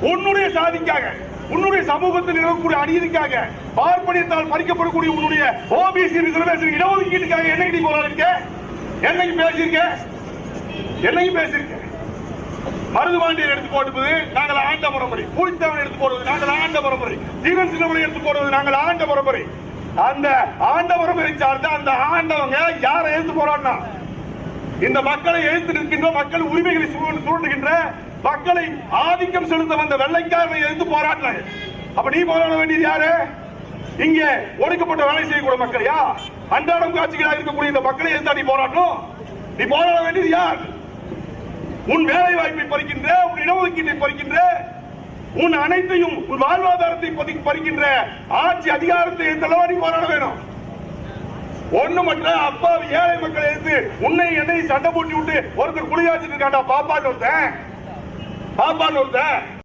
உன்னுடைய சாதிக்காக, உன்னுடைய சமூகத்தில் இருக்கக்கூடிய அநீதிக்காக, பார்ப்பனியத்தால் பறிக்கப்படக்கூடிய உன்னுடைய ஓபிசி ரிசர்வேஷன் இடஒதுக்கீட்டுக்காக என்னைக்கு போராடிருக்க? என்னைக்கு பேசியிருக்க? என்னைக்கு பேசியிருக்க? மருதுபாண்டியர் எடுத்து போடுவது நாங்கள் ஆண்ட பரம்பரை, பூலித்தேவன் எடுத்து போடுவது நாங்கள் ஆண்ட பரம்பரை, ஜீவன் சின்னமலை எடுத்து போடுவது நாங்கள் ஆண்ட பரம்பரை. அந்த ஆண்ட பரம்பரை சார்ந்த அந்த ஆண்டவங்க யாரை எழுத்து போராடினா? இந்த மக்களை எழுத்து நிற்கின்ற, மக்கள் உரிமைகளை சுருண்டுகின்ற, மக்களை ஆதிக்கம் செலுத்த வந்த வெள்ளைக்காரனை எழுத்து போராடினாங்க. அப்ப நீ போராட வேண்டியது யாரு? இங்கே ஒடுக்கப்பட்ட வேலை செய்யக்கூடிய மக்களையா? அன்றாடம் காட்சிகளாக இருக்கக்கூடிய இந்த மக்களை எழுத்து நீ போராடணும். நீ போராட வேண்டியது யார்? உன் வேலை வாய்ப்பை பறிக்கின்ற, உன் இடஒதுக்கீட்டை பறிக்கின்ற, உன் அனைத்தையும், உன் வாழ்வாதாரத்தை பறிக்கின்ற ஆட்சி அதிகாரத்தை எந்தளவா நீ போராட வேணும். ஒண்ணுமற்ற அப்பாவி ஏழை மக்களை எடுத்து உன்னை என்னை சண்டை போட்டி விட்டு ஒருத்தர் குளியாச்சிட்டு இருக்காண்டா பாப்பான்னு ஒருத்தன்.